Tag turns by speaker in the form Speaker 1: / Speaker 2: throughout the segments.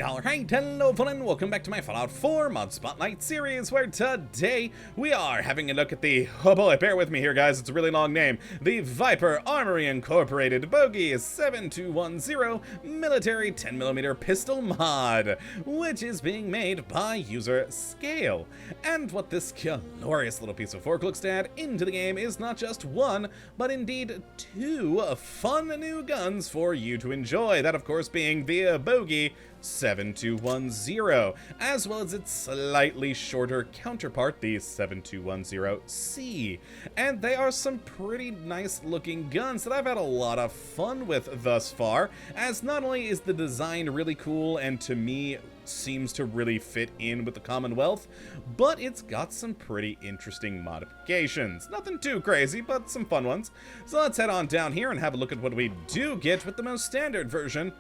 Speaker 1: Alright, hello everyone, welcome back to my Fallout 4 Mod Spotlight series, where today we are having a look at the, oh boy, bear with me here guys, it's a really long name, the Viper Armory Inc. Bogey-7210 Military 10mm Pistol Mod, which is being made by user Scale. And what this glorious little piece of work looks to add into the game is not just one, but indeed two fun new guns for you to enjoy, that of course being the Bogey-7210, as well as its slightly shorter counterpart, the 7210C. And they are some pretty nice looking guns that I've had a lot of fun with thus far, as not only is the design really cool and to me seems to really fit in with the Commonwealth, but it's got some pretty interesting modifications. Nothing too crazy, but some fun ones. So let's head on down here and have a look at what we do get with the most standard version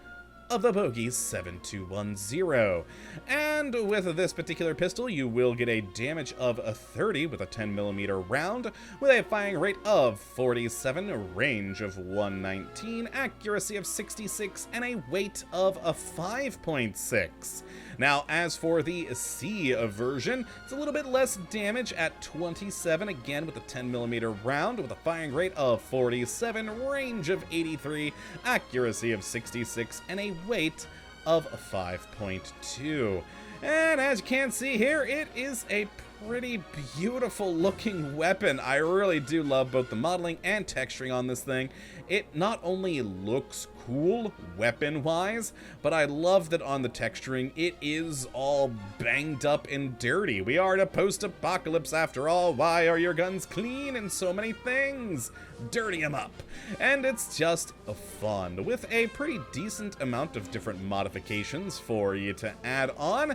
Speaker 1: of the Bogey-7210. And with this particular pistol, you will get a damage of 30 with a 10mm round, with a firing rate of 47, a range of 119, accuracy of 66, and a weight of a 5.6. Now, as for the C version, it's a little bit less damage at 27, again with a 10mm round, with a firing rate of 47, range of 83, accuracy of 66, and a weight of 5.2. And as you can see here, it is a pretty beautiful looking weapon. I really do love both the modeling and texturing on this thing. It not only looks cool weapon-wise, but I love that on the texturing it is all banged up and dirty. We are in a post-apocalypse after all. Why are your guns clean and so many things? Dirty them up. And it's just fun, with a pretty decent amount of different modifications for you to add on.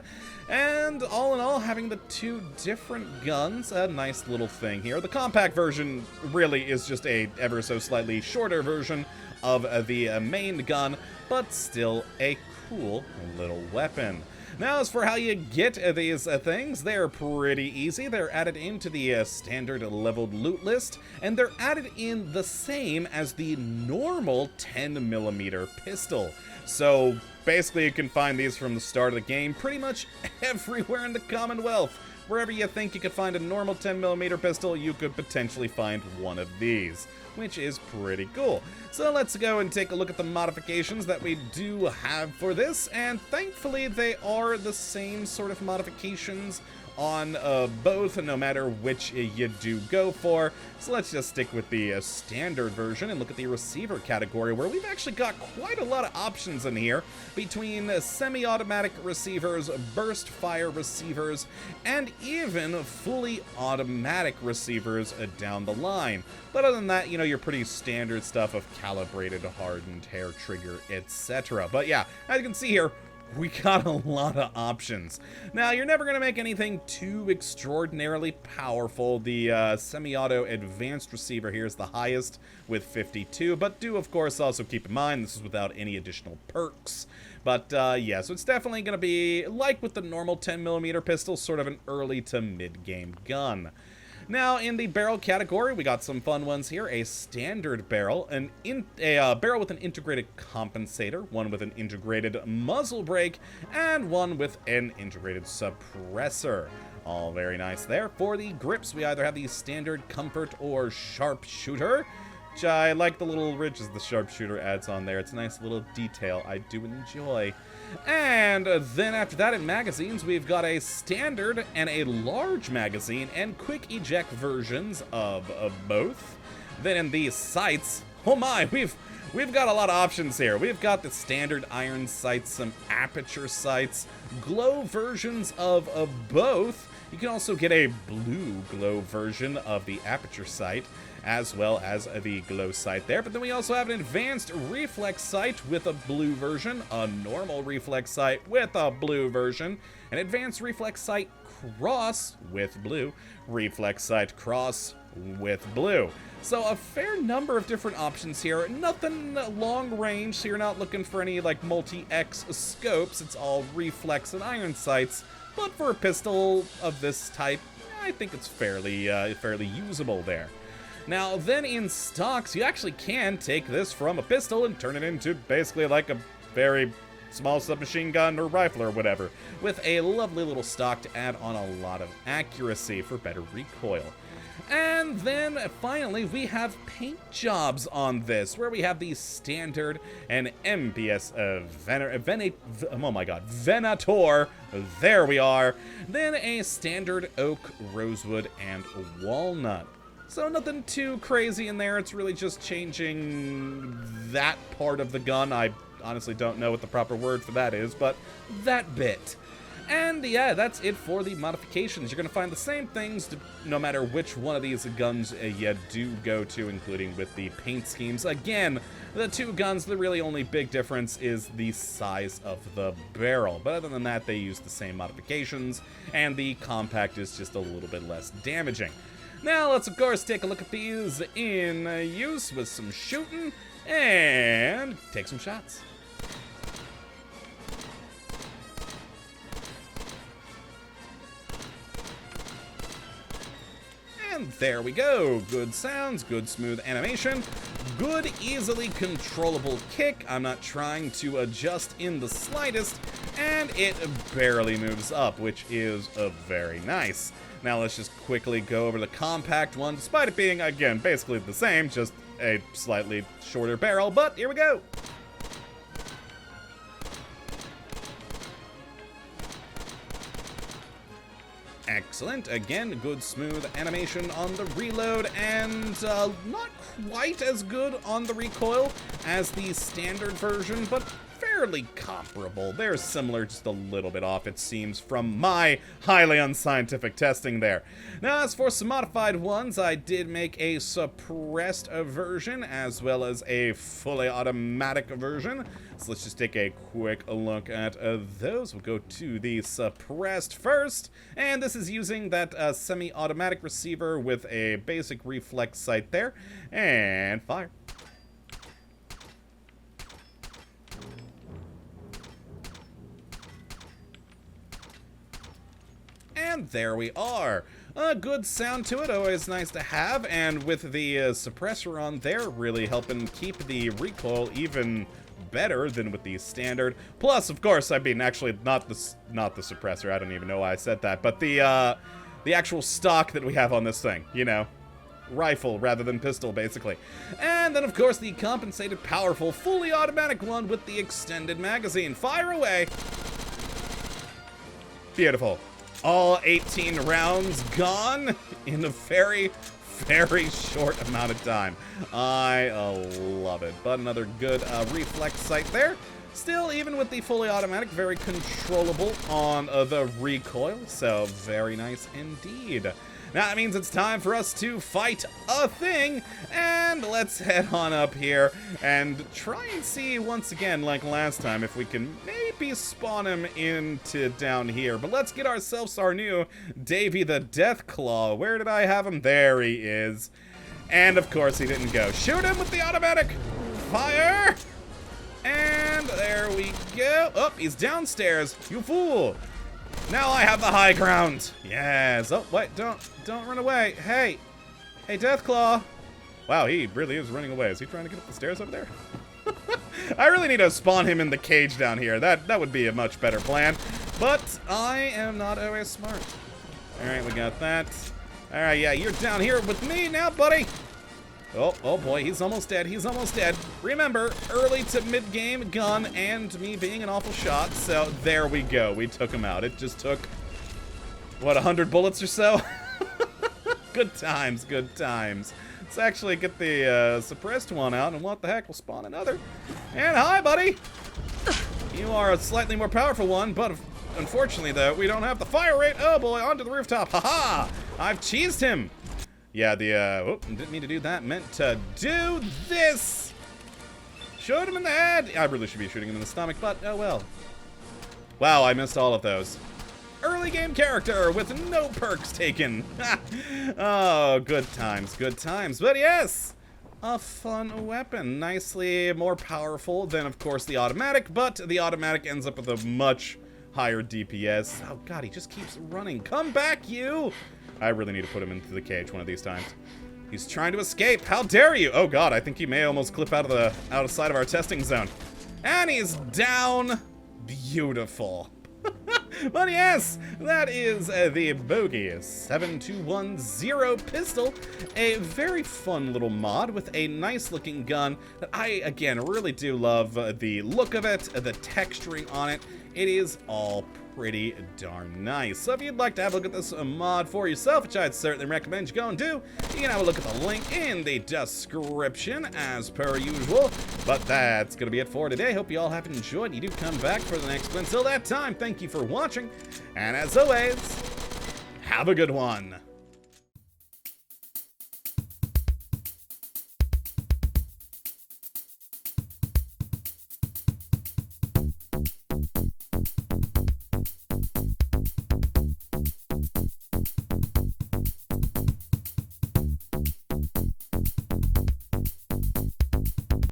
Speaker 1: And all in all, having the two different guns, a nice little thing here. The compact version really is just a ever so slightly shorter version of the main gun, but still a cool little weapon. Now, as for how you get these things, they're pretty easy. They're added into the standard leveled loot list, and they're added in the same as the normal 10mm pistol. So basically you can find these from the start of the game pretty much everywhere in the Commonwealth. Wherever you think you could find a normal 10mm pistol, you could potentially find one of these, which is pretty cool. So let's go and take a look at the modifications that we do have for this, and thankfully they are the same sort of modifications on both, no matter which you do go for. So let's just stick with the standard version and look at the receiver category, where we've actually got quite a lot of options in here between semi-automatic receivers, burst fire receivers, and even fully automatic receivers down the line. But other than that, you know, your pretty standard stuff of calibrated, hardened hair trigger, etc. But yeah, as you can see here, we got a lot of options. Now, you're never going to make anything too extraordinarily powerful. The semi-auto advanced receiver here is the highest with 52, but do, of course, also keep in mind this is without any additional perks. But, yeah, so it's definitely going to be, like with the normal 10mm pistol, sort of an early to mid-game gun. Now, in the barrel category, we got some fun ones here. A standard barrel, a barrel with an integrated compensator, one with an integrated muzzle brake, and one with an integrated suppressor. All very nice there. For the grips, we either have the standard comfort or sharpshooter, which I like the little ridges the sharpshooter adds on there. It's a nice little detail I do enjoy. And then after that, in magazines, we've got a standard and a large magazine and quick eject versions of both. Then in these sights, oh my, we've got a lot of options here. We've got the standard iron sights, some aperture sights, glow versions of both. You can also get a blue glow version of the aperture sight, as well as the glow sight there. But then we also have an advanced reflex sight with a blue version, a normal reflex sight with a blue version, an advanced reflex sight cross with blue, reflex sight cross with blue. So a fair number of different options here. Nothing long range, so you're not looking for any like multi-X scopes. It's all reflex and iron sights. But for a pistol of this type, I think it's fairly usable there. Now, then in stocks, you actually can take this from a pistol and turn it into basically like a very small submachine gun or rifle or whatever, with a lovely little stock to add on a lot of accuracy for better recoil. And then finally we have paint jobs on this, where we have the standard and MPS Venator, there we are, then a standard oak, rosewood, and walnut. So nothing too crazy in there, it's really just changing that part of the gun. I honestly don't know what the proper word for that is, but that bit. And yeah, that's it for the modifications. You're going to find the same things no matter which one of these guns you do go to, including with the paint schemes. Again, the two guns, the really only big difference is the size of the barrel. But other than that, they use the same modifications, and the compact is just a little bit less damaging. Now, let's of course take a look at these in use with some shooting and take some shots. And there we go. Good sounds, good smooth animation, good easily controllable kick. I'm not trying to adjust in the slightest, and it barely moves up, which is very nice. Now let's just quickly go over the compact one, despite it being, again, basically the same, just a slightly shorter barrel, but here we go. Excellent. Again, good smooth animation on the reload, and not quite as good on the recoil as the standard version, but fairly comparable. They're similar, just a little bit off, it seems, from my highly unscientific testing there. Now, as for some modified ones, I did make a suppressed version as well as a fully automatic version. So let's just take a quick look at those. We'll go to the suppressed first, and this is using that semi-automatic receiver with a basic reflex sight there, and fire. And there we are. A good sound to it, always nice to have, and with the suppressor on there, really helping keep the recoil even better than with the standard. Plus, of course, I mean, actually, not the suppressor. I don't even know why I said that, but the actual stock that we have on this thing, you know. Rifle rather than pistol, basically. And then, of course, the compensated, powerful, fully automatic one with the extended magazine. Fire away! Beautiful. All 18 rounds gone in a very, very short amount of time. I love it. But another good reflex sight there. Still, even with the fully automatic, very controllable on the recoil. So, very nice indeed. Now, that means it's time for us to fight a thing, and let's head on up here and try and see once again, like last time, if we can maybe spawn him into down here. But let's get ourselves our new Davy the Deathclaw. Where did I have him? There he is. And of course he didn't go. Shoot him with the automatic. Fire! And there we go. Oh, he's downstairs. You fool. Now I have the high ground. Yes. Oh, wait, don't run away. Hey, Deathclaw. Wow, he really is running away. Is he trying to get up the stairs over there? I really need to spawn him in the cage down here. That would be a much better plan. But I am not always smart. All right, we got that. All right, yeah, you're down here with me now, buddy. Oh boy, he's almost dead. He's almost dead. Remember, early to mid-game gun and me being an awful shot. So there we go. We took him out. It just took, what, 100 bullets or so? Good times, good times. Let's actually get the suppressed one out, and what the heck, we'll spawn another. And hi, buddy. You are a slightly more powerful one, but unfortunately, though, we don't have the fire rate. Oh boy, onto the rooftop. Haha! I've cheesed him. Yeah, didn't mean to do that. Meant to do this. Shoot him in the head. I really should be shooting him in the stomach, but oh well. Wow, I missed all of those. Early game character with no perks taken. Oh, good times, good times. But yes, a fun weapon. Nicely more powerful than, of course, the automatic, but the automatic ends up with a much higher DPS. Oh god, he just keeps running. Come back, you! I really need to put him into the cage one of these times. He's trying to escape. How dare you? Oh god, I think he may almost clip out of sight of our testing zone. And he's down. beautiful. But yes, that is the Bogey-7210 pistol, a very fun little mod with a nice looking gun that I, again, really do love the look of it, the texturing on it. It is all pretty darn nice. So if you'd like to have a look at this mod for yourself, which I'd certainly recommend you go and do, you can have a look at the link in the description as per usual. But that's going to be it for today. Hope you all have enjoyed. You do come back for the next one. Until that time, thank you for watching. And as always, have a good one.